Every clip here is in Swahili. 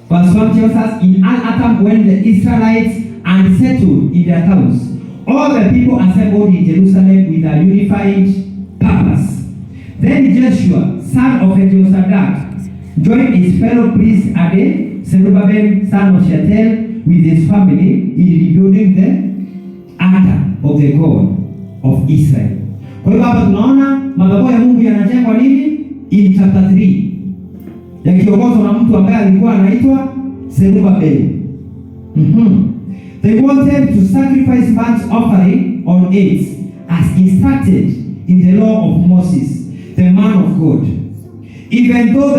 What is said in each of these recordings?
Verse 1 tells us, in Al-Atam, when the Israelites had settled in their towns, all the people assembled in Jerusalem with a unified purpose. Then Joshua, son of Jehozadak, joined his fellow priests and Zerubbabel, son of Shealtiel, with his family in rebuilding the altar of the God of Israel. Kwa hivyo hapa tunaona madhabahu ya Mungu yanajengwa nini? In chapter 3. Yakiongozwa na mtu ambaye alikuwa anaitwa Zerubbabel. They wanted to sacrifice burnt offering on it as instructed in the law of Moses, the man of God. Even though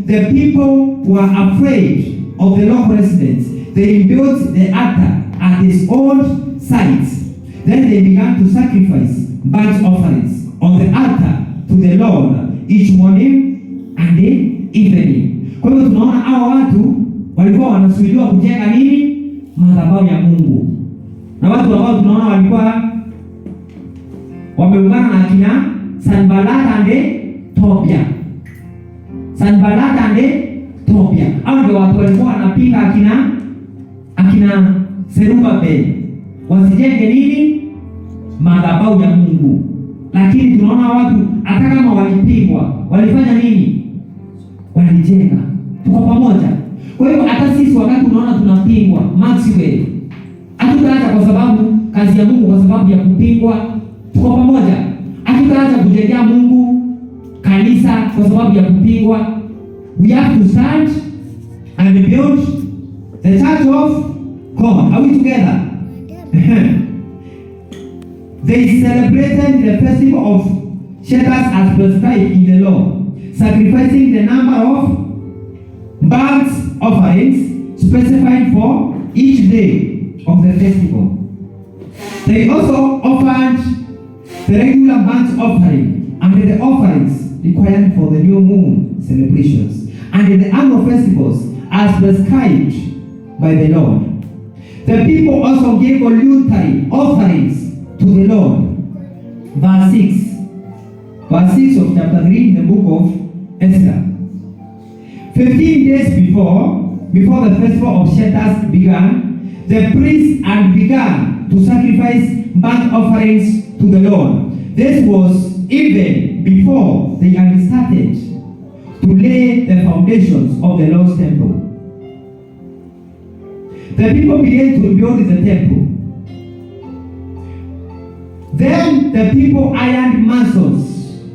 the people were afraid of the local residents, they built the altar at its own sites. Then they began to sacrifice burnt offerings on the altar to the Lord each morning and evening. Kwa hivyo tunaona hao watu walikuwa wanasuiliwa kujenga nini? Madhabahu ya Mungu. Na watu ambao tunaona walikuwa wameungana na akina Sanballat and Tobia. Sanballat and Tobia. Hao ndio watu walikuwa wanapinga akina Zerubbabel wasijenge nini? Madhabahu ya Mungu. Lakini tunaona watu hata kama walipingwa, walifanya nini? Walijenga. Tuko pamoja. Kwa hiyo hata sisi wakati unaona tunapingwa, Maxwell, hatutaacha kwa sababu kazi ya Mungu kwa sababu ya kupingwa. Tuko pamoja. Hatutaacha kujengea Mungu kanisa kwa sababu ya kupingwa. We have to stand and build the church of God. Are we together? They celebrated the festival of shelters as prescribed in the law, sacrificing the number of burnt offerings specified for each day of the festival. They also offered the regular burnt offering and the offerings required for the new moon celebrations and the annual festivals as prescribed by the Lord. The people also gave voluntary offerings to the Lord. Verse 6 of chapter 3 in the book of Ezra. 15 days before the festival of shelters began, the priests had begun to sacrifice burnt offerings to the Lord. This was even before they had started to lay the foundations of the Lord's temple. The people began to rebuild the temple. Then the people hired masons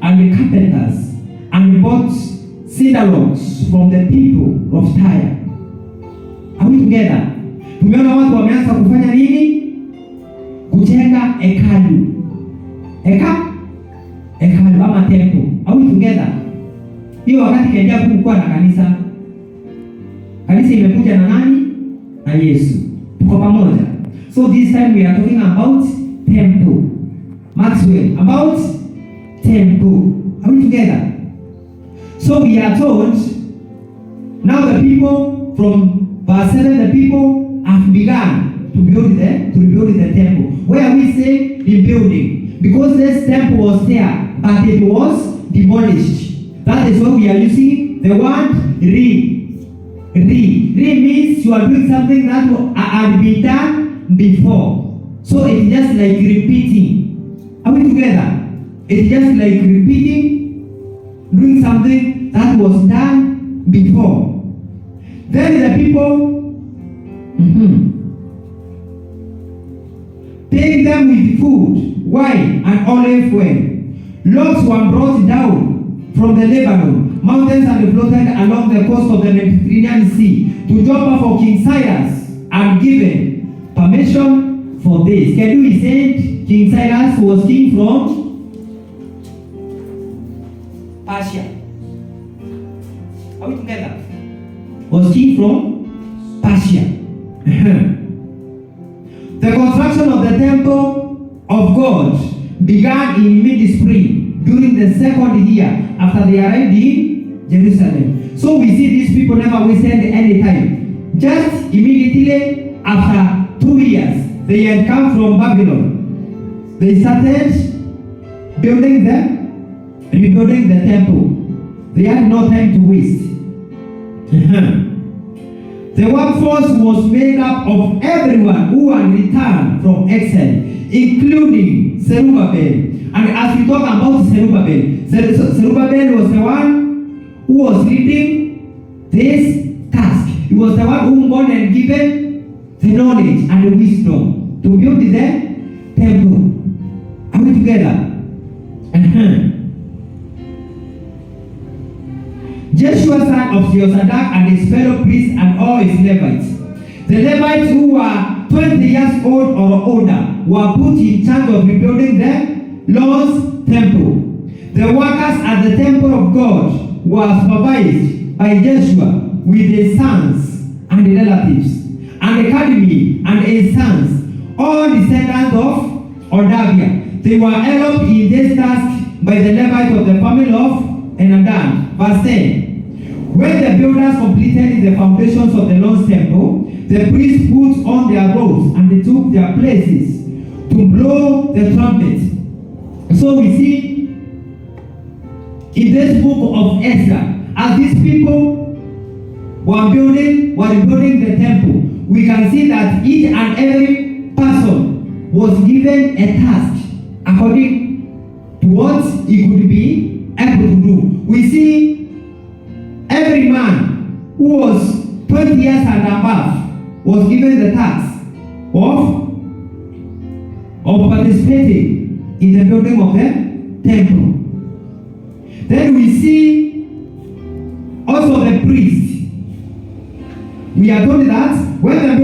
and carpenters and bought cedar logs from the people of Tyre. Are we together? Tumeona watu wameanza kufanya nini? Kujenga hekalu. Hekalu ama temple. Are we together? Hiyo wakati kaendelea kukua na kanisa. Kanisa imekuja na nani? Na Yesu. Tuko pamoja. So this time we are talking about temple. Maxwell, about temple. Are we together? So we are told, now the people, from verse 7, the people have begun to rebuild the temple. Where we say rebuilding, because this temple was there, but it was demolished. That is why we are using the word Re means you are doing something that had been done before. So it's just like repeating. Are we together? It's just like repeating, doing something that was done before. Then the people take them with food, wine, and olive oil. Logs were brought down from the Lebanon mountains and floated along the coast of the Mediterranean Sea to Joppa for King Cyrus, and given permission for this. Can you say King Cyrus was king from Persia? Are we together? Was king from Persia. The construction of the temple of God began in mid-spring during the second year after they arrived in Jerusalem. So we see these people never wasted any time. Just immediately after 2 years, they had come from Babylon. They started rebuilding the temple. They had no time to waste. The workforce was made up of everyone who had returned from exile, including Zerubbabel. And as we talk about Zerubbabel was the one who was leading this task. He was the one who God had given the knowledge and the wisdom to build the temple. Are we together? Joshua, son of Jehozadak, and his fellow priests and all his Levites. The Levites who were 20 years old or older were put in charge of rebuilding the Lord's temple. The workers at the temple of God were supervised by Joshua with his sons and the relatives, and the academy and his sons, all descendants of Odavia. They were helped in this task by the Levites of the family of Enadan. Verse 10. When the builders completed the foundations of the Lord's temple, the priests put on their robes and they took their places to blow the trumpet. So we see in this book of Ezra, as these people were building the temple, we can see that each and every person was given a task according to what he could be able to do. We see every man who was 20 years and above was given the task of participating in the building of the temple. Then we see also the priest. We are told that when the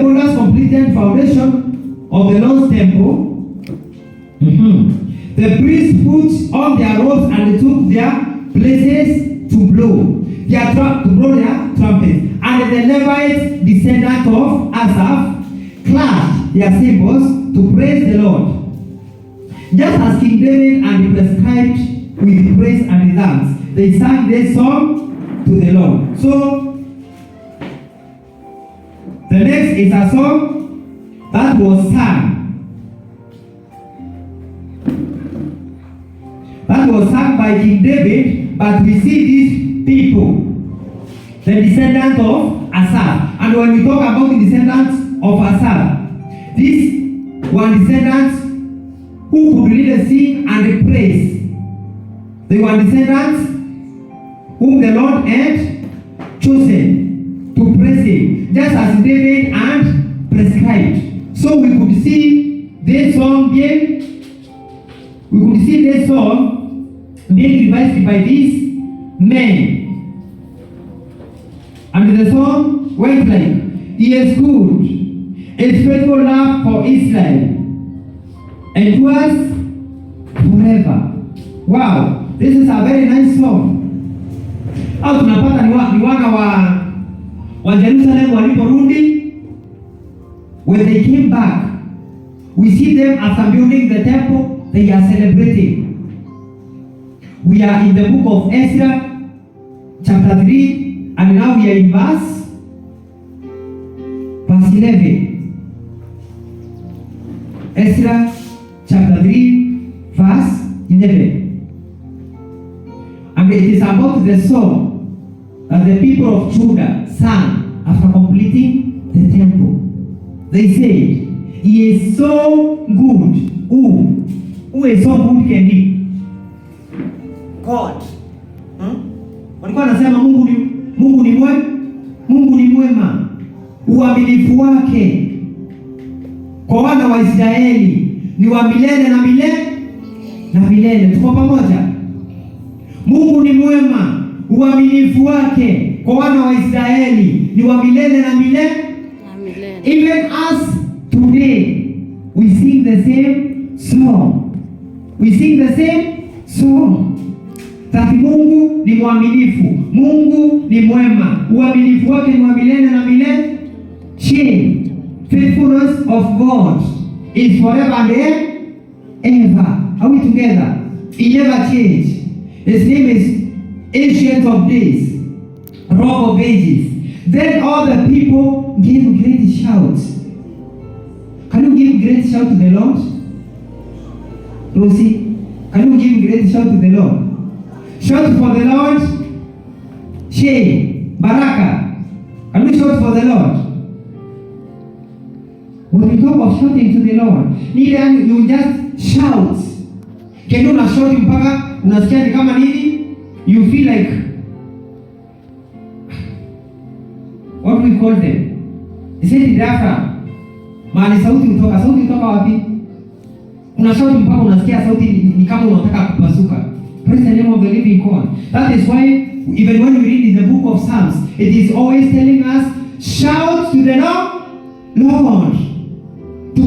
builders completed foundation of the Lord's temple, the priests put on their robes and they took their places to blow their trumpets. And the Levites, descendants of Asaph, clasped their cymbals to praise the Lord, just as King David and prescribed with praise and thanks. They sang this song to the Lord. So the next is a song that was sung. That was sung by King David, but we see these people, the descendants of Asaph. And when we talk about the descendants of Asaph, these were descendants who could really sing and praise. They were descendants whom the Lord had chosen to praise him, just as David had prescribed. So we could see this song being revised by these men. And the song went like, He is good, His faithful love for Israel endures forever. Wow, this is a very nice song. Au tunapata ni wana wa Jerusalem waliporudi. When they came back, we see them after building the temple, they are celebrating. We are in the book of Ezra, chapter 3, and now we are in verse 11. Ezra, chapter 3, verse 11. And it is about the song that the people of Judah sang after completing the temple. They said, He is so good. Who is so good can be? God. Walikuwa wanasema Mungu ni mwema. Uaminifu wake kwa wana wa Israeli ni wa milele na milele. Tuko pamoja? Mungu ni mwema. Uaminifu wake kwa wana wa Israeli ni wa milele na milele. Even us today, we sing the same song. That Mungu ni mwaminifu, Mungu ni mwema, uaminifu wake ni wa milele na milele. Faithfulness of God is forever and ever. Are we together? He never changed. His name is Ancient of Days, Rock of Ages. Then all the people gave great shouts. Can you give great shout to the Lord? Rosie, can you give great shout to the Lord? Shout for the Lord. Shame. Baraka. Can we shout for the Lord? When we talk of shouting to the Lord, neither you just shout. Can you not shout mpaka unasikia ni kama nini? You feel like, what do we call them? Iseti dafa. Mahali sauti kutoka wapi? Una shout mpaka unasikia sauti ni kama unataka kupasuka. Praise the name of the living God. That is why even when we read in the book of Psalms, it is always telling us, shout to the Lord.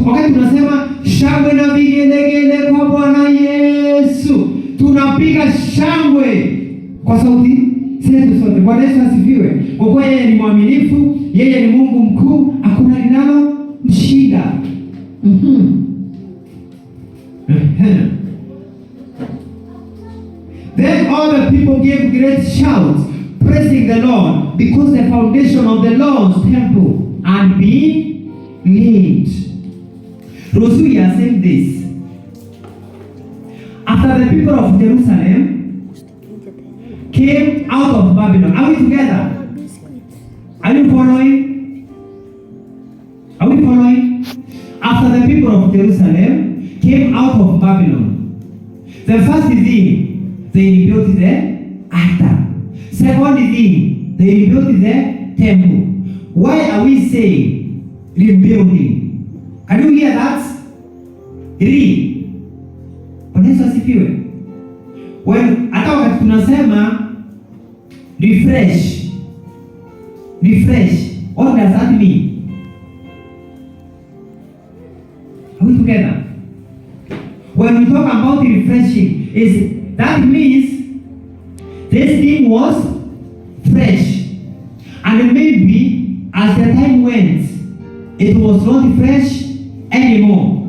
Wakati tunasema shangwe na vigelegele kwa Bwana Yesu, tunapiga shangwe kwa sauti zetu sote. Bwana Yesu asifiwe. Kwa kuwa yeye ni mwaminifu, yeye ni Mungu mkuu, hakuna linalo mshinda. Then all the people gave great shouts, praising the Lord, because the foundation of the Lord's temple had been laid. Rosui are saying this. After the people of Jerusalem came out of Babylon. Are we together? Are you following? Are we following? After the people of Jerusalem came out of Babylon, the first thing, they rebuilt the altar. Second thing, they rebuilt the temple. Why are we saying rebuilding? Can you hear that? Bwana Yesu asifiwe. Hata wakati tunasema refresh, what does that mean? Are we together? When we talk about refreshing, that means this thing was fresh, and maybe as the time went, it was not fresh anymore.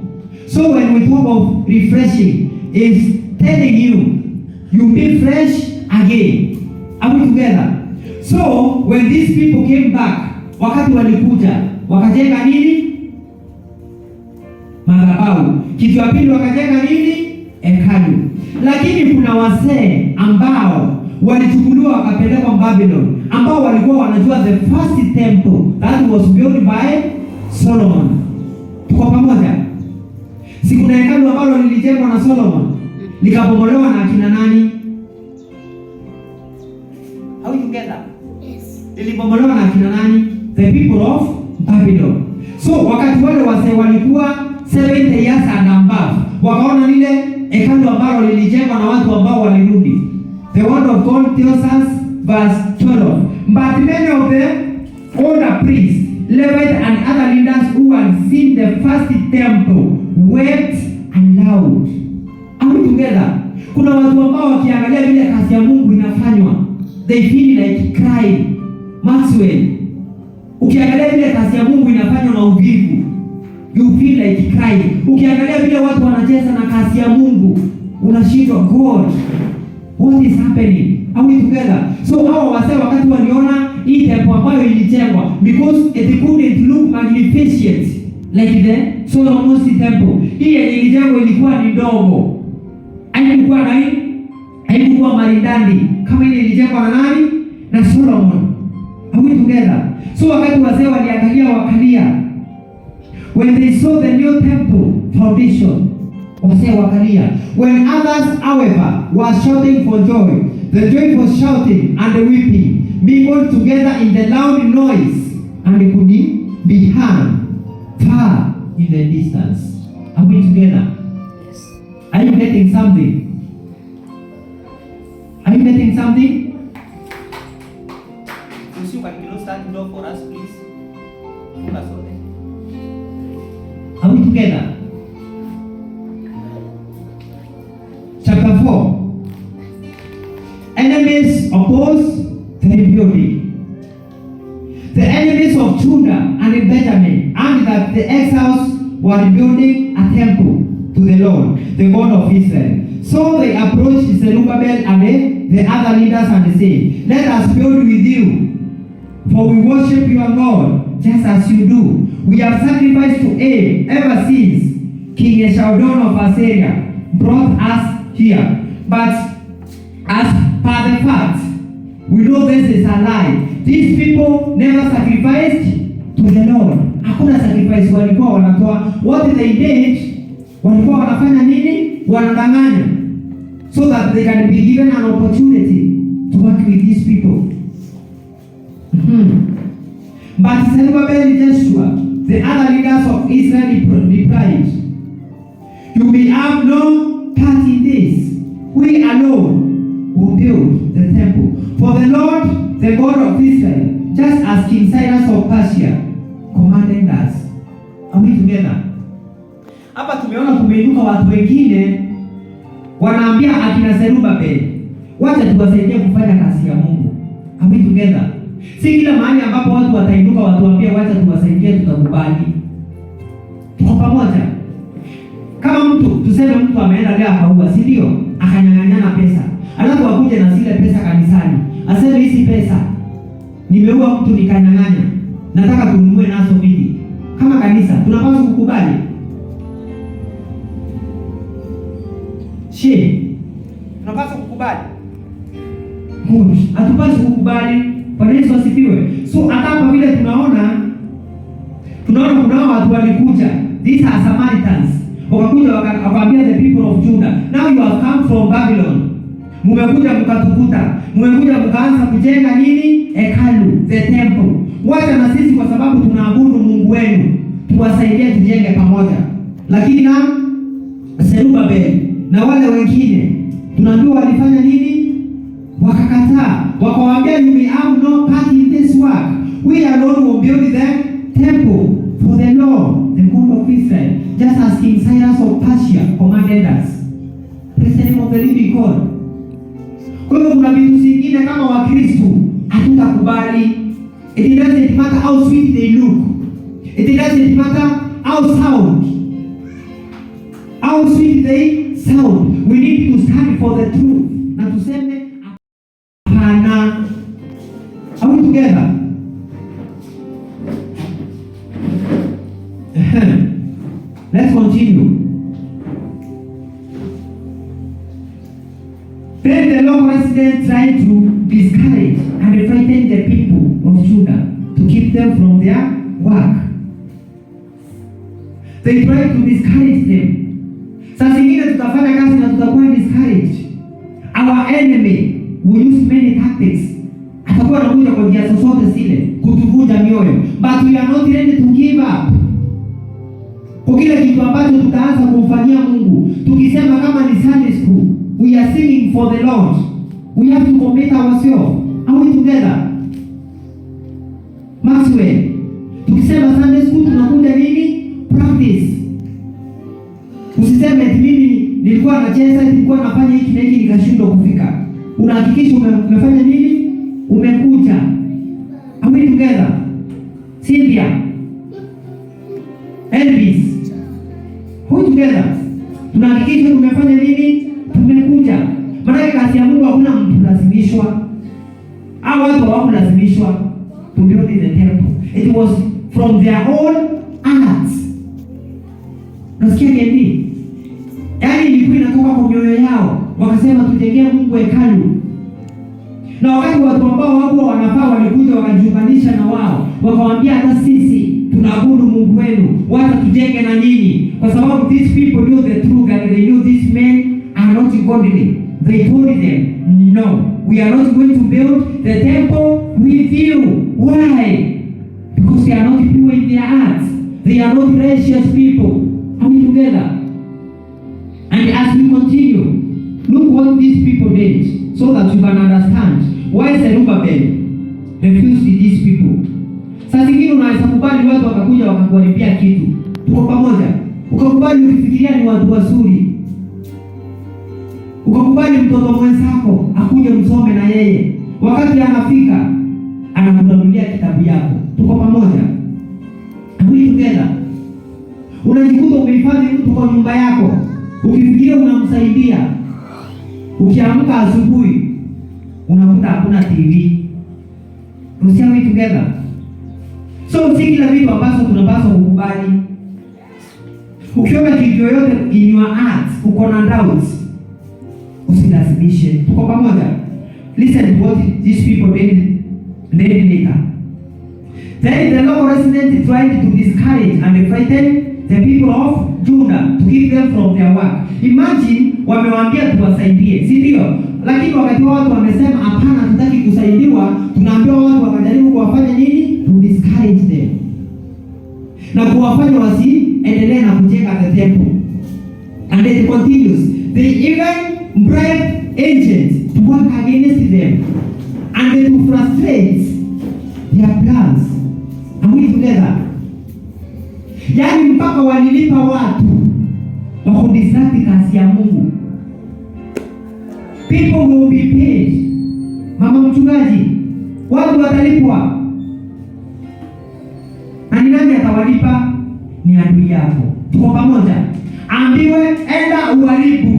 So when we talk of refreshing, it's telling you be fresh again. Are we together? So when these people came back, wakati walikuja wakajenga nini? Madhabahu. Kitu ya pili wakajenga nini? Hekalu. Lakini kuna wasee ambao walichukuliwa wakapelekwa Babylon, ambao walikuwa wanajua the first temple that was built by Solomon. Tuko pamoja? Si kuna hekalu ambalo lilijengwa na Solomon likabomolewa na akina nani? Are we together? Yes. Lilibomolewa na akina nani? The people of Babylon. So wakati wale wase walikuwa 70 years and above, wakaona lile hekalu ambalo lilijengwa na watu ambao walirudi. The word of God tells us verse 12. But many of the older priests, Levites and other leaders who had seen the first temple wept aloud. Are we together? Kuna watu ambao wakiangalia vile kazi ya Mungu inafanywa, they feel like crying. Maxwell, ukiangalia vile kazi ya Mungu inafanywa na uvivu, you feel like crying. Ukiangalia vile watu wanacheza na kazi ya Mungu, unashindwa, God, what is happening? Are we together? So hao wasee wakati waliona hii temple ambayo ilijengwa, because it couldn't look magnificent like the Solomon's temple. Hii ilijengwa ilikuwa ni ndogo. Haikuwa maridadi kama ile ilijengwa na nani? Na Solomon. Are we together? So wakati wasee wakalia. When they saw the new temple foundation, wasee wakalia. When others, however, were shouting for joy, the joyful shouting and the weeping mingled together in the loud noise, and it could be heard far in the distance. Are we together? Yes. Are you getting something? Are you getting something? You can close that door for us, please. Are we together? Chapter 4. Enemies oppose the rebuilding. The enemies of Judah and Benjamin, and that the exiles were rebuilding a temple to the Lord, the God of Israel. So they approached Zerubbabel and the other leaders and said, "Let us build with you, for we worship your God, just as you do. We have sacrificed to Abe ever since King Esarhaddon of Assyria brought us here. But as per the fact, we know this is a lie. These people never sacrificed to the Lord. Hakuna sacrifice walikuwa wanatoa. What they did, walikuwa wanafanya nini? Wanadanganya, so that they can be given an opportunity to work with these people. But Zerubbabel and Joshua, the other leaders of Israel, replied, "You may have no part in this. We alone will build the temple for the Lord, the God of Israel, just as King Cyrus of Persia commanded us." Are we together? Hapa tumeona kumeinuka watu wengine wanaambia akina Zerubbabel, wacha tuwasaidie kufanya kazi ya Mungu. Are we together? Si kila mahali ambapo watu watainuka watuambie wacha tuwasaidie tutakubali. Tuko pamoja? Kama tuseme mtu ameenda leo akaua, si ndio? Akanyang'anyana pesa. Alafu akuje na zile pesa kanisani. Aseme hizi pesa nimeua mtu nikanyang'anya. Nataka tununue nazo vipi? Kama kanisa tunapaswa kukubali. Tunapaswa kukubali. Hatupaswi kukubali. Bwana Yesu asifiwe. So hata vile tunaona kuna watu walikuja, these are Samaritans. Wakakuja wakaambia the people of Judah, now you have come from Babylon. Mmekuja mkatukuta. Mmekuja mkaanza kujenga nini? Hekalu, the temple. Wacha na sisi kwa sababu tunaabudu Mungu wenu, tuwasaidie tujenge pamoja. Lakini na Zerubbabel na wale wengine tunaambiwa walifanya nini? Wakakataa. Wakawaambia, "You may have no part in this work. We alone will build the temple for the Lord, the God of Israel, just as King Cyrus of Persia commanded us." Praise the name of the living God. Kwa hiyo kuna vitu vingine kama Wakristo hatutakubali. It doesn't matter how sweet they look. It doesn't matter how sweet they sound. We need to stand for the truth. Na tuseme hapana. Are we together? Let's continue. Then the local residents tried to discourage and frighten the people of Judah to keep them from their work. They tried to discourage them. Sasa zingine tutafanya kazi na tutakuwa discouraged. Our enemy will use many tactics. Atakuwa anakuja kwa njia zozote zile kutuvunja mioyo. But we are not ready to give up. Kwa kile kitu ambacho tutaanza kumfanyia Mungu, tukisema kama ni Sunday school, we are singing for the Lord. We have to commit ourselves. Are we together? Maxwell, tukisema Sunday school tunakuja nini? Practice. Usiseme mimi nilikuwa nacheza, nilikuwa nafanya hiki na hiki nikashindwa kufika. Unahakikisha umefanya nini? Umekuja. Are we together? Cynthia, Elvis, who together? Tunahakikisha tumefanya nini? Tumekuja. Maana kazi ya Mungu hakuna mtu lazimishwa. Hao watu hawakulazimishwa to build the temple. It was from their own hearts. Nasikia nini? Yaani ilikuwa inatoka kwa mioyo yao. Wakasema tujengee Mungu hekalu. Na wakati watu ambao wao wanafaa walikuja wakajiunganisha na wao. Wakawaambia hata sisi tunaabudu Mungu wenu. Wacha tujenge na nyinyi. Kwa sababu these people knew the truth and they knew these men are not godly. They told them, "No, we are not going to build the temple with you." Why? Because they are not pure in their hearts. They are not righteous people. Are we together? And as we continue, look what these people did, so that you can understand why Zerubbabel refused these people. Sasa zingine unaweza kubali watu wakakuja wakakuharibia kitu. Tuko pamoja? Ukakubali ukifikiria ni watu wazuri. Ukakubali mtoto mwenzako akuje msome na yeye. Wakati anafika anakununulia kitabu yako. Tuko pamoja? Are we together? Unajikuta umehifadhi mtu kwa nyumba yako. Ukifikiria unamsaidia. Ukiamka asubuhi unakuta hakuna TV. Are we together? So si kila vitu ambazo tunapaswa kukubali. Ukiona kitu yoyote in your heart uko na doubts, usilazimishe. Tuko pamoja? Listen to what these people did later. Then the local residents tried to discourage and frighten the people of Judah to keep them from their work. Imagine wamewaambia tuwasaidie, si ndio? Lakini wakati watu wamesema hapana, hatutaki kusaidiwa, tunaambiwa watu wakajaribu kuwafanya nini? To discourage them. Na kuwafanya wasiendelee na kujenga the temple. And it continues. They even bribed agents to work against them and to frustrate their plans. Are we together? Yaani mpaka walilipa watu wa kudistract kazi ya Mungu. People will be paid. Mama mchungaji, watu watalipwa. Na ni nani atawalipa? Ni adui yako. Tuko pamoja. Ambiwe enda uharibu.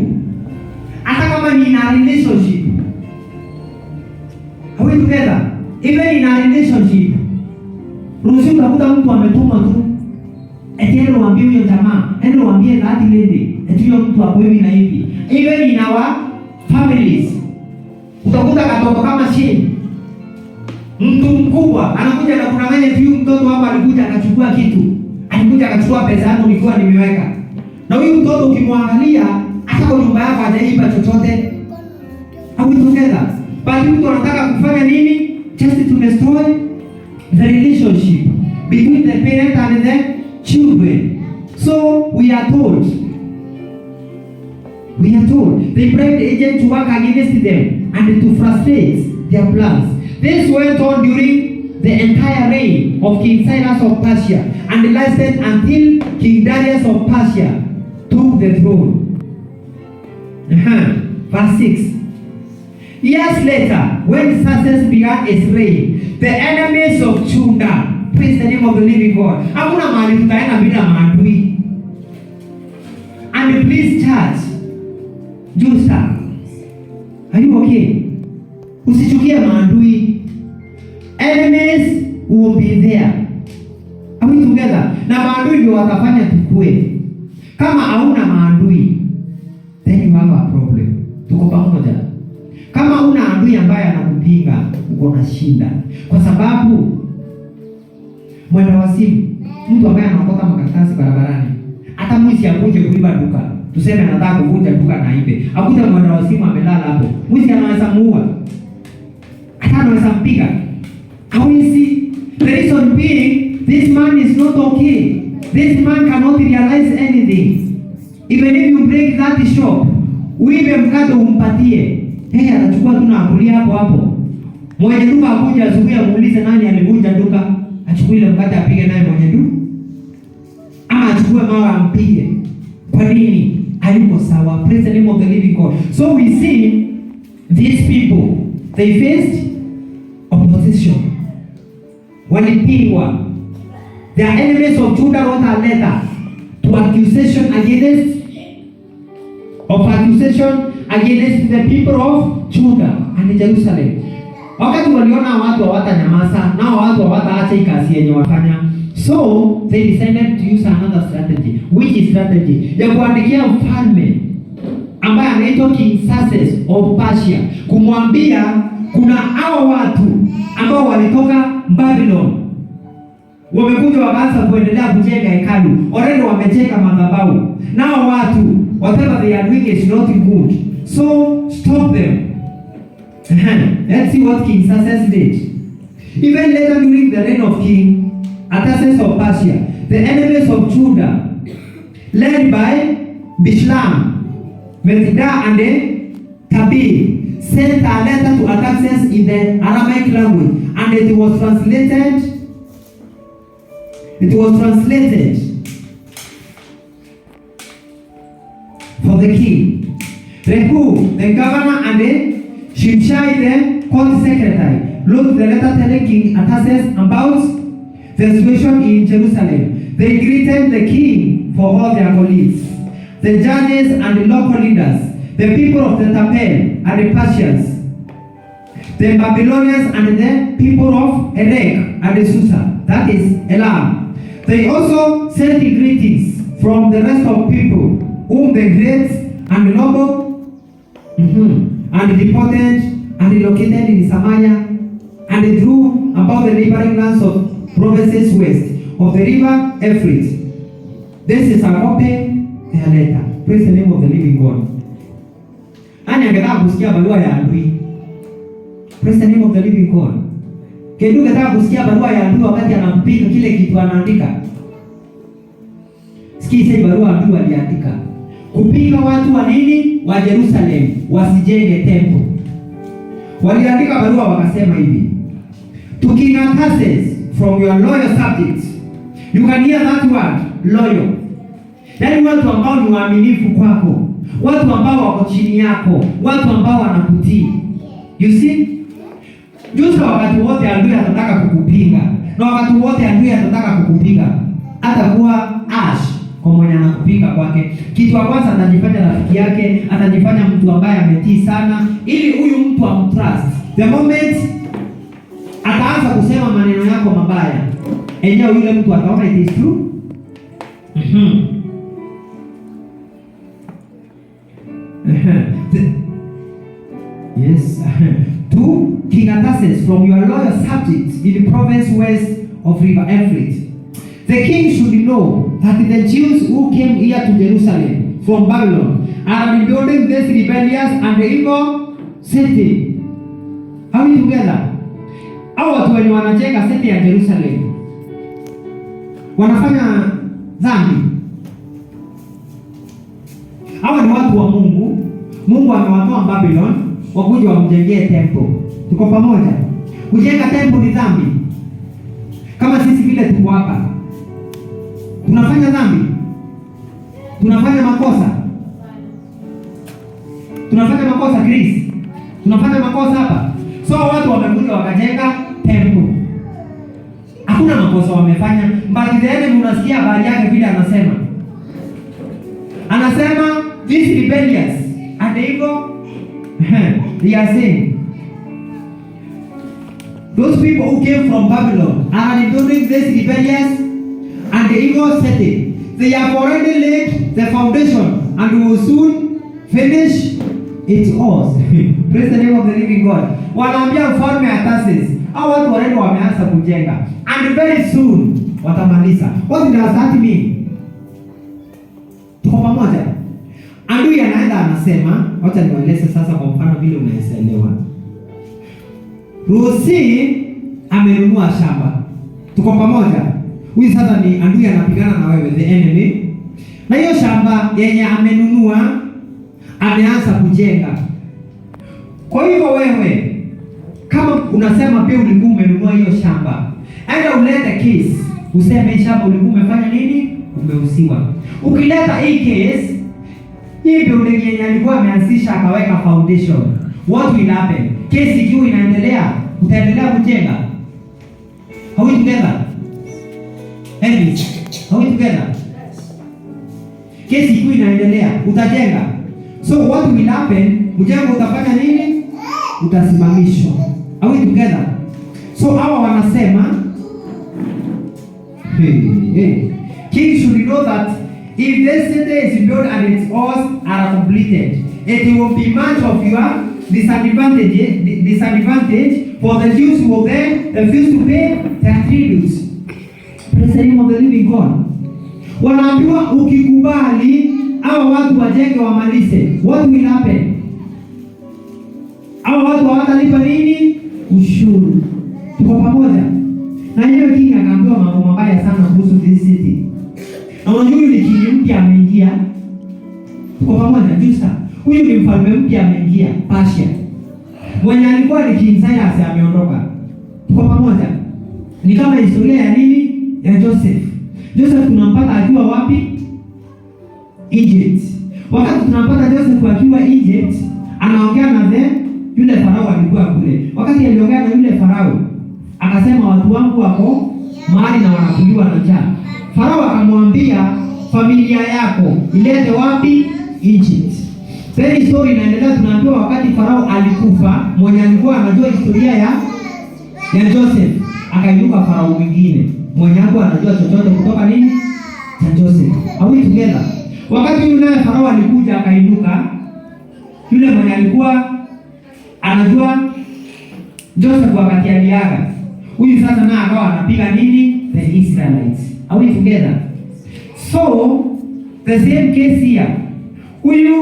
Hata kama ni in a relationship. Are we together? Even in a relationship. Ruhusi utakuta mtu ametuma tu. Eti endo uambie huyo jamaa, endo uambie that lady, eti huyo mtu ako hivi na hivi. Even in our families. Utakuta katoto kama chini. Mtu mkubwa anakuja na kunang'anya tu mtoto hapa alikuja akachukua kitu. Alikuja akachukua pesa yangu nilikuwa nimeweka. Na huyu mtoto ukimwangalia hata kwa nyumba yako hajaiba chochote. Are we together? Bali mtu anataka kufanya nini? Just to destroy the relationship between the parent and the children. So we are told they bribed the agent to work against them and to frustrate their plans. This went on during the entire reign of King Cyrus of Persia and lasted until King Darius of Persia took the throne. Verse 6. Years later, when Xerxes began his reign, the enemies of Judah, praise the name of the living God. Hakuna mahali tutaenda bila maadui. And please church, Judah, are you okay? Usichukie maadui. Enemies will be there. Are we together? Na maadui ndio watafanya tukue. Kama hauna maadui, then you have a problem. Tuko pamoja? Kama una adui ambaye anakupinga, uko na shida. Kwa sababu mwenda wasimu, mtu ambaye anaokota makaratasi barabarani, hata mwizi akuje kuiba duka, tuseme anataka kuvunja duka na ibe, akuta mwenda wasimu amelala hapo, mwizi anaweza muua, hata anaweza mpiga. Hawezi. The reason being, this man is not okay. This man cannot realize anything. Even if you break that shop, uibe mkate umpatie, yeye atachukua tu na akulia hapo hapo. Mwenye duka akuja asubuhi amuulize nani alivunja duka, achukue ile mkate apige naye mwenye duka. Ama achukue mawe ampige. Kwa nini? Hayuko sawa. Praise the name of the living God. So we see these people, they faced opposition. Walipingwa. The enemies of Judah wrote a letter to accusation against the people of Judah and Jerusalem. Wakati waliona watu hawatanyamaza, nao watu hawataacha kazi yenye wafanya. So they decided to use another strategy. Which strategy? Ya kuandikia mfalme ambaye anaitwa King Xerxes of Persia, kumwambia kuna hao watu ambao walitoka Babylon. Wamekuja wakaanza kuendelea kujenga hekalu. Already wamejenga madhabahu. Nao watu, whatever they are doing is not good. So stop them. Let's see what King Xerxes did. Even later during the reign of King Xerxes of Persia, the enemies of Judah, led by Bishlam, Methidah and Tabib, sent a letter to Xerxes in the Aramaic language, and it was translated for the king. Rehu, the governor, and Shimshai, the court secretary, wrote the letter telling King Xerxes about the situation in Jerusalem. They greeted the king for all their colleagues, the judges and the local leaders, the people of the Tapel and the Persians, the Babylonians and the people of Erech and the Susa, that is Elam. They also sent greetings from the rest of people, whom the great and the noble and deported and relocated in Samaria and through about the neighboring lands of provinces west of the river Euphrates. This is a open their letter. Praise the name of the living God. Nani angetaka kusikia barua ya adui? Praise the name of the living God. Kendo angetaka kusikia barua ya adui wakati anampika kile kitu anaandika? Sikia barua adui aliandika. Kupinga watu wa nini? Wa Jerusalem wasijenge temple. Waliandika barua wakasema hivi: to King Artaxerxes from your loyal subjects. You can hear that word, loyal. Yaani watu ambao ni waaminifu kwako, watu ambao wako chini yako, watu ambao wanakutii. You see? Jusa wakati wote adui atataka kukupinga, na wakati wote adui atataka kukupinga, atakuwa ash kwa mwenye anakupinga kwake. Kitu cha kwanza atajifanya rafiki yake, atajifanya mtu ambaye ametii sana, ili huyu mtu amtrust. The moment ataanza kusema maneno yako mabaya, enyewe yule mtu ataona it is true. Yes. To King Artaxerxes from your loyal subjects in the province west of river Euphrates. The king should know that the Jews who came here to Jerusalem from Babylon are rebuilding this rebellious and evil city. Are we together? Hao watu wenye wanajenga city ya Jerusalem wanafanya dhambi. Hao ni watu wa Mungu. Mungu amewatoa Babylon wakuje wamjengee temple. Tuko pamoja? Kujenga temple ni dhambi. Kama sisi vile tuko hapa, tunafanya dhambi, tunafanya makosa, Chris, tunafanya makosa hapa. So watu wamekuja wakajenga temple, hakuna makosa wamefanya, but the enemy unasikia habari yake vile anasema this rebellious and evil. They are saying those people who came from Babylon are rebuilding this rebellious and the evil city. They have already laid the foundation and will soon finish it all. Praise the name of the living God. Wanaambia mfalme Artaxerxes, hao watu already wameanza kujenga and very soon watamaliza. What does that mean? Tuko pamoja? Adui anaenda anasema, wacha niwaeleze sasa kwa mfano vile unaelewa. Rusi amenunua shamba. Tuko pamoja? Huyu sasa ni adui anapigana na wewe, the enemy. Na hiyo shamba yenye amenunua ameanza kujenga. Kwa hivyo wewe kama unasema pia ulikuwa umenunua hiyo shamba, aenda ulete case, useme shamba ulikuwa umefanya nini? Umeuziwa. Ukileta hii case, hii building yenye alikuwa ameanzisha akaweka foundation, what will happen? Case ikiwa inaendelea, utaendelea kujenga. Are we together? Elvis, are we together? Kesi ikiwa inaendelea, utajenga. So what will happen? Mjengo utafanya nini? Utasimamishwa. Are we together? So hawa wanasema, King should know that if this city is built and its walls are completed, it will be much of your disadvantage for the Jews who will then refuse to pay their tributes. Praise the name of the living God. Wanaambiwa ukikubali hao watu wajenge wamalize, what will happen? Hao watu hawatalipa nini? Ushuru. Tuko pamoja? Na hiyo king akaambiwa mambo mabaya sana kuhusu this city. Na unajua ni king mpya ameingia. Tuko pamoja jusa. Huyu ni mfalme mpya ameingia, Persia. Mwenye alikuwa ni King Cyrus ameondoka. Tuko pamoja? Ni kama historia ya nini? Ya Joseph. Joseph tunampata akiwa wapi? Egypt. Wakati tunampata Joseph akiwa Egypt, anaongea na yule farao alikuwa kule. Wakati aliongea na yule farao, akasema watu wangu wako mahali na wanakuliwa na njaa. Farao akamwambia familia yako ilete wapi? Egypt. Then story inaendelea, tunaambiwa wakati farao alikufa, mwenye alikuwa anajua historia ya Joseph, akainuka farao mwingine. Mwenye hapo anajua chochote kutoka nini? Cha Joseph. Are we together? Wakati yule farao alikuja akainuka, yule mwenye alikuwa anajua Joseph wakati aliaga, huyu sasa na akawa anapiga nini? The Israelites. Are we together? So the same case here. Huyu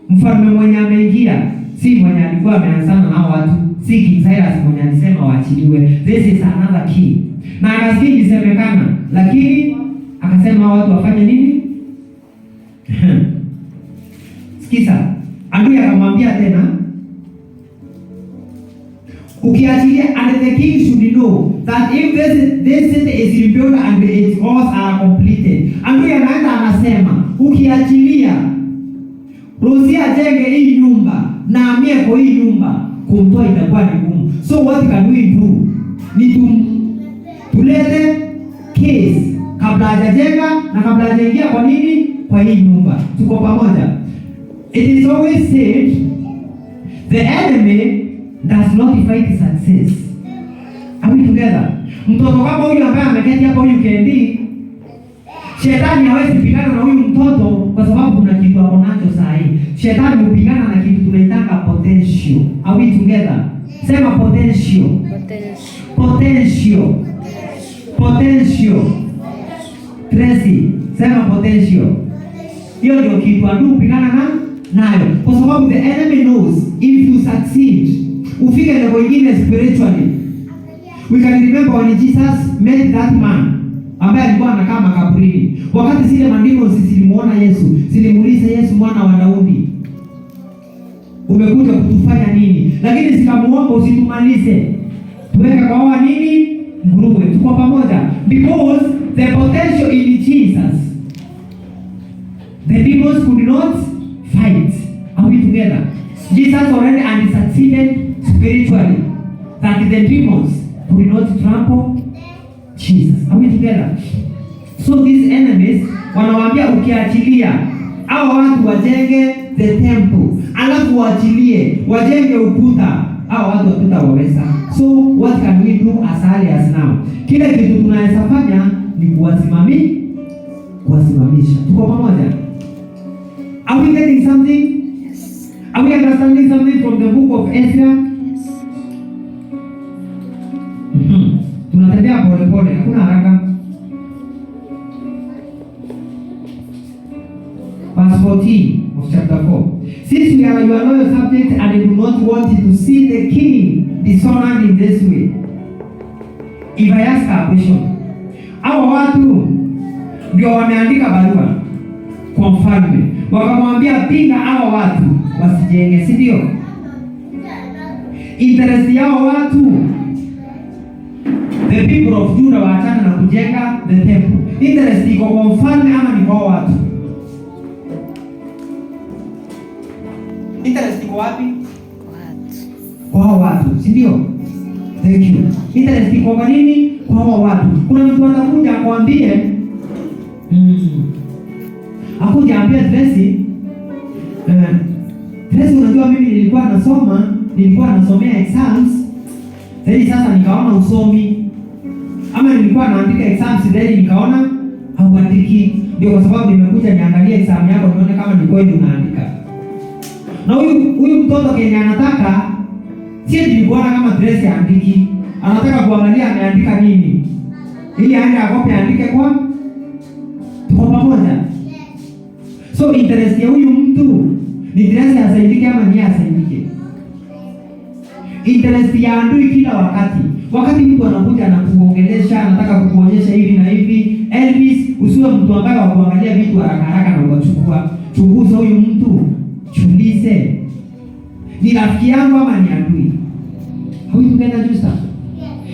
mfalme mwenye ameingia si mwenye alikuwa ameanzana na watu, si King Cyrus mwenye alisema waachiliwe. This is another king. Na akasikia isemekana, lakini akasema watu wafanye nini? Sikiza, adui akamwambia tena, ukiachilia, and the king should know that if this city is rebuilt and its walls are completed. Adui anaenda anasema, ukiachilia Rosia ajenge hii nyumba na amie kwa hii nyumba, kumtoa itakuwa ni ngumu. So what can we do? Ni tulete case kabla hajajenga na kabla hajaingia kwa nini? Kwa hii nyumba. Tuko pamoja? It is always said the enemy does not fight success. Are we together? Mtoto kama huyu ambaye ameketi hapa, huyu kendi, shetani hawezi pigana na huyu mtoto kwa sababu kuna kitu hapo nacho saa hii. Shetani hupigana na kitu tunaitaka potential. Are we together? Sema potential. Potential. Potential. Tracy, sema potential. Hiyo ndio kitu adui hupigana nayo. Kwa sababu the enemy knows if you succeed, ufike level nyingine spiritually. We can remember when Jesus met that man ambaye alikuwa anakaa makaburini. Wakati zile mandiko zilimuona Yesu, zilimuuliza Yesu, mwana wa Daudi, umekuja kutufanya nini? Lakini zikamuomba usitumalize, tuweke kwa nini? Nguruwe. Tuko pamoja? Because the potential in Jesus, the demons could not fight. Are we together? Jesus already and succeeded spiritually, that the demons could not trample Jesus. Are we together? So these enemies wanawaambia ukiachilia hao watu wajenge the temple, alafu waachilie wajenge ukuta, hao watu hatutawaweza. So what can we do as early as now? Kile kitu tunaweza fanya ni kuwasimamisha. Tuko pamoja? Are we getting something? Yes. Are we understanding something from the book of Ezra? Tunatembea pole pole, hakuna haraka. Verse 14 of chapter 4. Since we are your loyal subject and do not want to see the king dishonored in this way, if I ask a question, hao watu ndio wameandika barua kwa mfalme, wakamwambia pinga hao watu wasijenge, si ndio? Interest yao watu, the people of Judah, waachana na kujenga the temple. Interest iko kwa mfalme ama ni kwa watu? Interest iko wapi? Kwa watu, si ndio? Thank you. Interest iko kwa nini? Kwa watu. Kuna mtu atakuja akwambie akuja ambia Tracy, unajua mimi nilikuwa nasomea exams, sasa nikaona usomi, ama nilikuwa naandika exams nikaona hauandiki. Ndio kwa sababu nimekuja niangalie exam yako nione kama ni kweli unaandika. Na huyu mtoto Kenya anataka sisi nilikuona kama Tracy andiki, anataka kuangalia ameandika nini, ili aende akope andike kwa. Tuko pamoja? So interest ya huyu mtu ni Tracy asaidike ama ni asaidike? Interest ya adui kila wakati mtu anakuja na kuongelesha, anataka kukuonyesha hivi na hivi. Elvis, usiwe mtu ambaye wa kuangalia vitu haraka na ukachukua. Chunguza huyu mtu, chulize, ni rafiki yangu ama ni adui? How you together just that?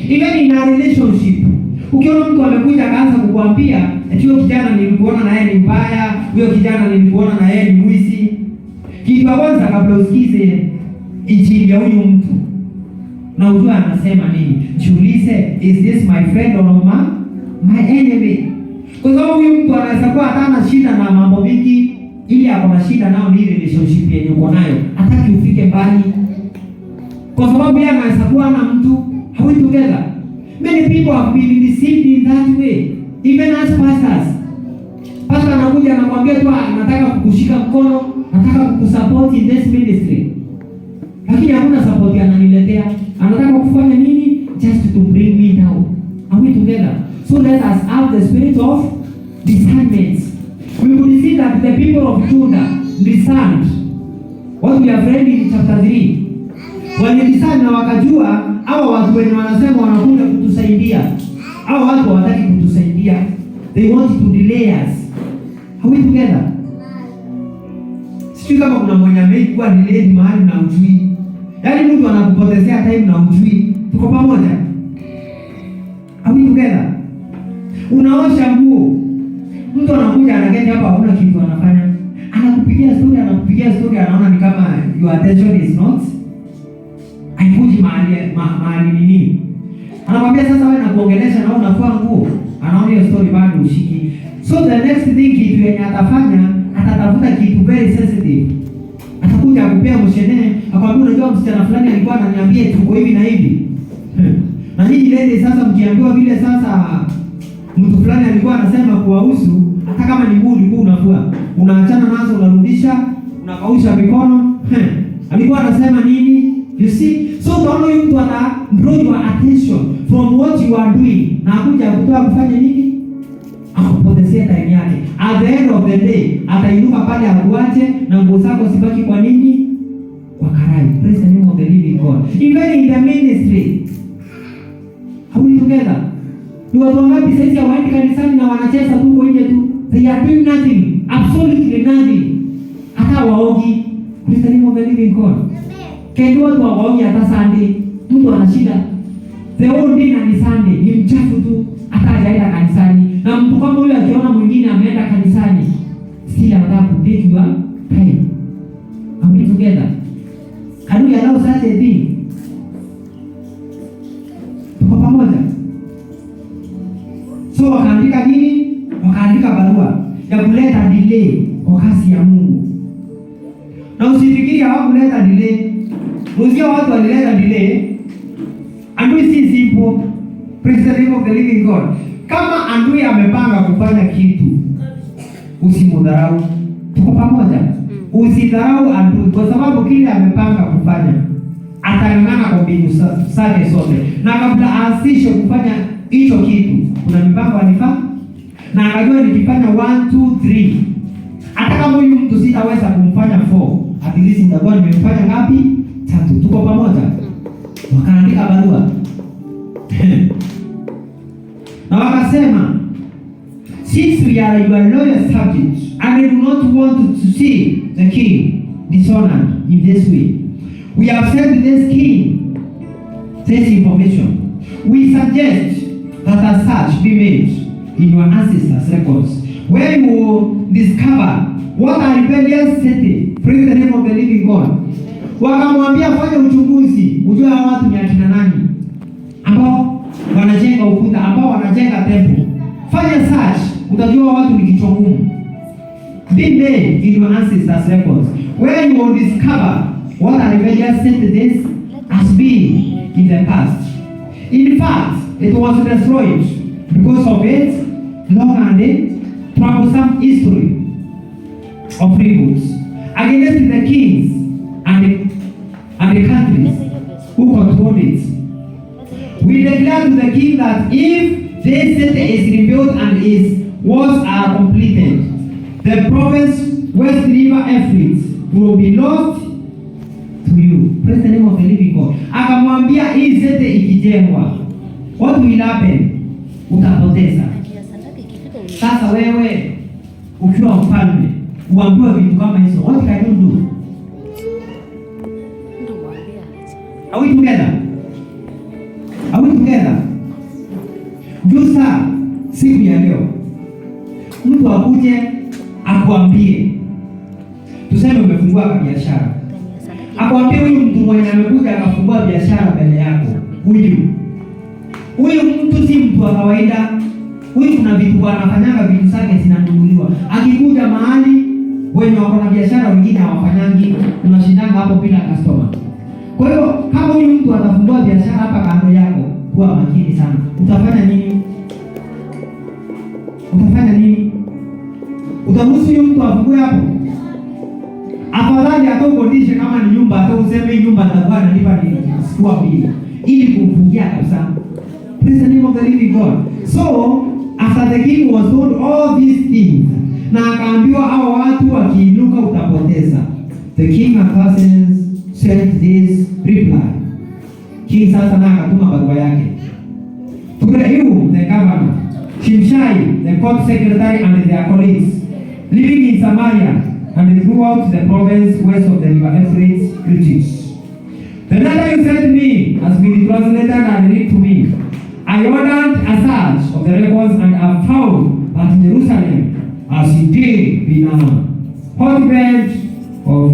Even in a relationship, ukiona mtu amekuja akaanza kukuambia eti huyo kijana nilikuona na yeye ni mbaya, huyo kijana nilikuona na yeye ni mwizi, kitu cha kwanza kabla usikize injili ya huyu mtu na ujue anasema nini, jiulize, is this my friend or my enemy? Kwa sababu huyu mtu anaweza kuwa hana shida na mambo mingi, ili ako na shida nao ni relationship yenye uko nayo, hataki ufike mbali. Kwa sababu yeye anaweza kuwa na mtu. How we together? Many people have been deceived in that way. Even as pastors. Pastor anakuja anakuambia tu anataka kukushika mkono, anataka kukusupport in this ministry, lakini hakuna support ananiletea. kunyenyekea. Anataka kufanya nini? Just to bring me down. Are we together? So let us have the spirit of discernment. We could see that the people of Judah discerned what we have read in chapter 3. Walidiscern na wakajua hawa watu wenye wanasema wanakuja kutusaidia, hawa watu hawataki kutusaidia. They want to delay us. Are we together? Sijui kama kuna mwenye amekuwa delayed mahali na ujui. Yaani mtu anakupotezea time na ujui. Tuko pamoja? Are we together? Unaosha nguo. Mtu anakuja anageti hapa hakuna kitu anafanya. Anakupigia story anaona ni kama your attention is not. Haikuji mahali nini. Anakwambia sasa wewe nakuongelesha na unafua nguo. Anaona hiyo story bado ushiki. So the next thing kitu yenye atafanya, atatafuta kitu very sensitive. Atakuja akupea mshene, akwambia unajua msichana fulani alikuwa ananiambia tuko hivi na hivi. Na nyinyi leo sasa mkiambiwa vile sasa mtu fulani alikuwa anasema kuwahusu, hata kama ni nguo ulikuwa unafua, unaachana nazo unarudisha, unakausha mikono. Alikuwa anasema nini? You see? So tunaona mtu ata draw your attention from what you are doing. Na akuja kutoa kufanya nini? Akupotezea time yake. At the end of the day, atainuka pale akuache na nguo zako sibaki kwa nini? Kwa karai. Praise the name of the living God. Even in the ministry. Are we together? Ni watu wangapi sasa hawaendi kanisani na wanacheza tu kwa nje tu? They are doing nothing. Absolutely nothing. Hata waogi. Praise the name of the living God. Kendo watu waogi hata Sunday. Mtu ana shida. The whole day na ni Sunday. Ni mchafu tu. Hata hajaenda kanisani. Na mtu kama huyo akiona mwingine ameenda kanisani, still anataka kudate your time. Are we together? Can we allow such a thing? Tuko pamoja? So wakaandika nini? Wakaandika barua ya kuleta delay kwa kazi ya Mungu. Na usifikiri hawakuleta delay. Muzia watu walileta delay. And we see simple. Praise the name of the living God. Kama adui amepanga kufanya kitu, usimudharau. Tuko pamoja? Usidharau adui kwa sababu kile amepanga kufanya atang'ang'ana kwa mbinu zake zote. Na kabla aanzishe kufanya hicho kitu, kuna mipango alifanya na akajua nikifanya 1 2 3, hata kama huyu mtu sitaweza kumfanya 4, at least nitakuwa nimemfanya ngapi? 3. Tuko pamoja? Wakaandika barua. Na wakasema, since we are your loyal subjects and we do not want to see the king dishonored in this way, we have sent this king this information. We suggest that a search be made in your ancestors' records, where you will discover what a rebellious city. Praise the name of the living God. Wakamwambia fanya uchunguzi, ujue hawa watu ni akina nani ambao wanajenga ukuta, ambao wanajenga temple. Fanya search, utajua watu ni kichwa ngumu. Be made in your ancestors' records, where you will discover what a rebellious city this has been in the past. In fact, it was destroyed because of its long and troublesome history of revolts against the kings and the countries who controlled it. We declare to the king that if this city is rebuilt and its walls are completed, the province West River Euphrates will be lost to you. Praise the name of the living God. Akamwambia hii city ikijengwa, what will happen? Utapoteza. Sasa wewe ukiwa mfalme uambiwe vitu kama hizo, what can you do? Are we together? Are we together? Jusa siku ya leo mtu akuje akuambie, tuseme umefungua biashara, akuambie huyu mtu mwenye amekuja akafungua biashara mbele yako, huyu mtu si mtu wa kawaida. Huyu kuna vitu anafanyanga, vitu zake zinanunuliwa. Akikuja mahali wenye wako na biashara wengine hawafanyangi, unashindanga hapo bila customer. Kwa hiyo kama huyu mtu atafungua biashara hapa kando yako, kuwa makini sana. Utafanya nini? Utafanya nini? Utaruhusu huyu mtu afungue hapo? Afadhali ataukodishe kama ni nyumba atauze useme nyumba za Bwana nipa ni sikuwa mbili ili kumfungia kabisa. Praise the name of the living God. So after the king was told all these things, na akaambiwa hao watu wakiinuka utapoteza. The king Artaxerxes sent this reply. King sasa na akatuma barua yake. To Rehum the governor, Shimshai the court secretary and their colleagues living in Samaria and throughout the province west of the river Euphrates, greetings. The letter you sent me has been translated and read to me. I ordered a search of the records and have found that Jerusalem has indeed been a hotbed of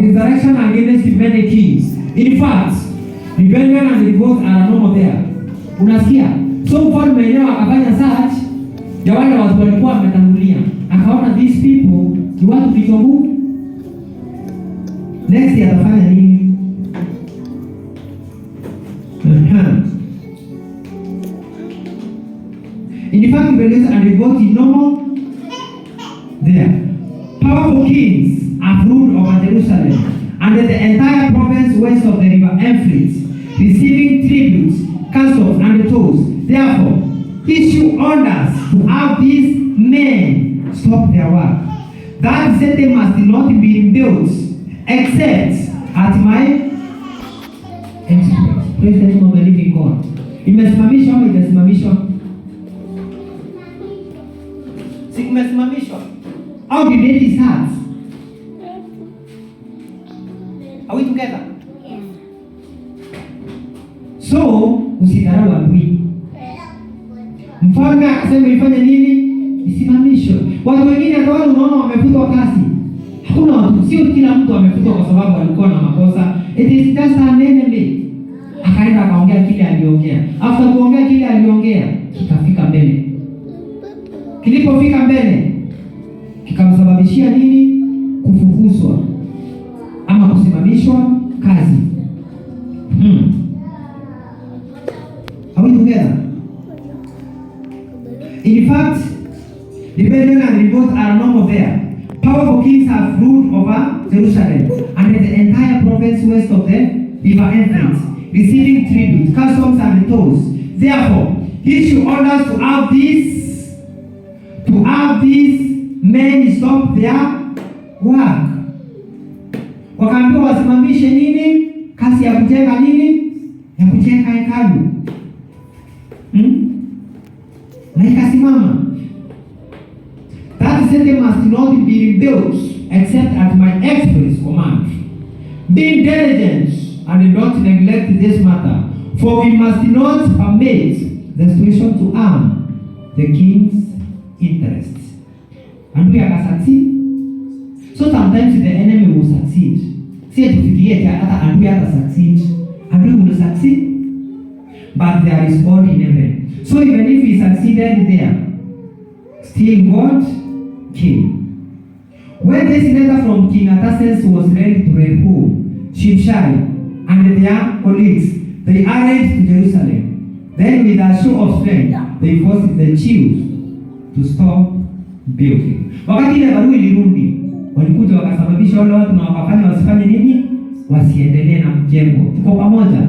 insurrection against many kings. In fact, rebellion and revolt are no more there. Unasikia? So mfalme mwenyewe akafanya search ya wale watu walikuwa wametangulia. Akaona these people ni watu vichwa ngumu. Next atafanya nini? In fact, rebellion and revolt is no more there. Powerful kings have ruled over Jerusalem and the entire province west of the river Euphrates, receiving tributes, customs, and tolls. Therefore, issue orders to have these men stop their work. That city must not be built except at my expense. Praise the name of the living God. Imesimamishwa au itasimamishwa? Si imesimamishwa? How did it start? Are we together? Yes. So, usidharau adui. Mfalme akasema ifanye nini? Isimamishwe. Watu wengine hata wale unaona wamefutwa kazi. Hakuna watu, sio kila mtu amefutwa kwa sababu alikuwa na makosa. It is just an enemy. Akaenda akaongea kile aliongea. After kuongea kile aliongea, kikafika mbele. Kilipofika mbele, kikamsababishia nini? Kufukuzwa ama kusimamishwa kazi. Are we together? In fact, rebellion and revolt are no more there. Powerful kings have ruled over Jerusalem and the entire province west of the river Euphrates, receiving tribute, customs, and tolls. Therefore, issue orders to have these men stop their work. Wakaambiwa wasimamishe nini? Kazi ya kujenga nini? Ya kujenga hekalu. Na ikasimama. That city must not be rebuilt except at my express command. Be diligent and don't neglect this matter, for we must not permit the situation to harm the king's interests. And we are succeed. So sometimes the enemy will succeed. See, to forget that and we are succeed. And we will succeed. But there is God in heaven. So even if we succeeded there, still God came. When this letter from King Artaxerxes was read to Rehum, Shimshai, and their colleagues, they hurried to Jerusalem. Then with a show of strength, they forced the Jews to stop building. Wakati ile barua ilirudi, walikuja wakasababisha wale watu na wakafanya wasifanye nini? Wasiendelee na mjengo. Tuko pamoja?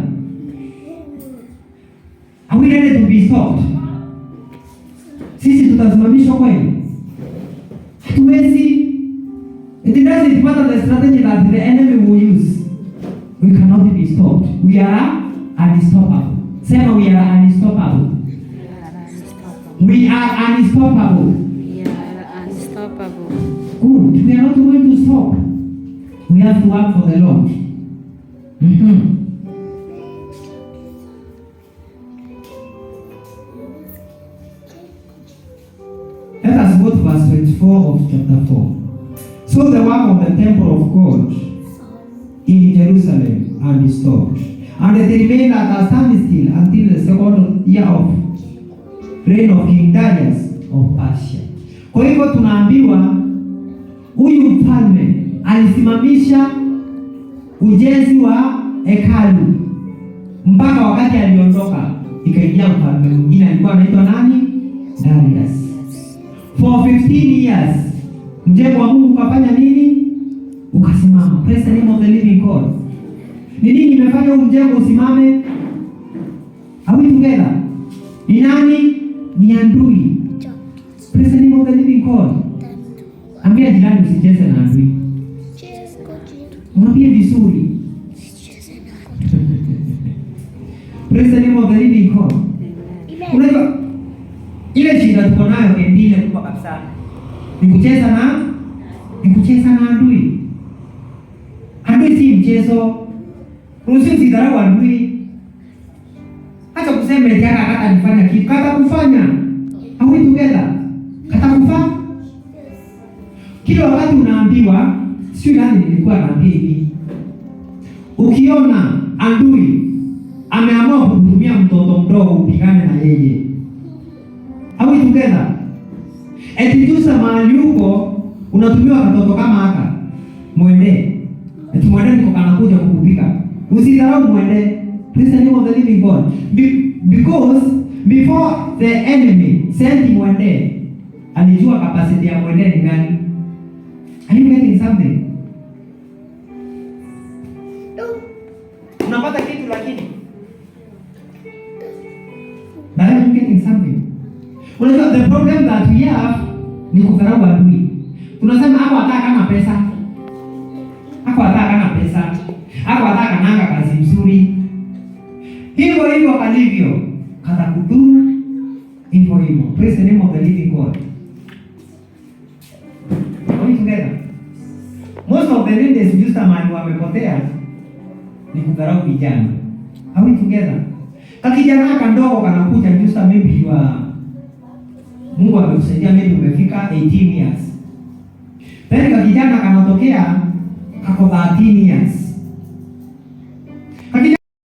Are we ready to be stopped? Sisi tutasimamishwa kweli? Hatuwezi. It doesn't matter the strategy that the enemy will use. We cannot be stopped. We are unstoppable. Sema we are unstoppable. We are unstoppable. We are unstoppable. Good. We are not going to stop. We have to work for the Lord. Let us go to verse 24 of chapter 4. So the work of the temple of God in Jerusalem and stopped, and they remained at a standstill until the second year of reign of King Darius of Persia. Kwa hivyo tunaambiwa huyu mfalme alisimamisha ujenzi wa hekalu mpaka wakati aliondoka, ikaingia mfalme mwingine alikuwa anaitwa nani? Darius. For 15 years mjengo wa Mungu ukafanya nini? ukasimama. Praise the name of the living God. Ni nini imefanya huu mjengo usimame? Are we together? Ni nani? Ni adui. Praise the name of the living God. Ambia jirani usicheze na adui. Mwambie vizuri. Praise the name of the living God. Unajua ile shida tuko nayo kendine kubwa kabisa. Ni kucheza na adui. Adui si mchezo. Usidharau adui. Acha kusema eti hata nifanya kitu, kata kufanya. Are we together? Kata kufa. Kila wakati unaambiwa, sio nani nilikuwa naambia hivi. Ukiona adui ameamua kutumia mtoto mdogo upigane na yeye. Are we together? Eti jusa mahali huko unatumiwa katoto kama haka. Mwende. Eti mwende niko kanakuja kukupiga. Usidharau mwende. Praise the name of the living God. Because before the enemy sent mwende, alijua capacity ya mwende ni gani. Are you getting something? Unapata kitu lakini. Are you getting something? Unajua the problem that we have ni kudharau adui. Tunasema hapo hataka na pesa. Hapo hataka na pesa. Hapo hataka nanga kazi nzuri. Hivyo kalivyo katakudhuru hivyo. Praise the name of the living God. Are we together? Most of the leaders just amani wamepotea ni kudharau vijana. Are we together? Kakijana kandogo kanakuja just maybe Mungu amekusaidia maybe umefika 18 years. Then kakijana kanatokea kako 13 years.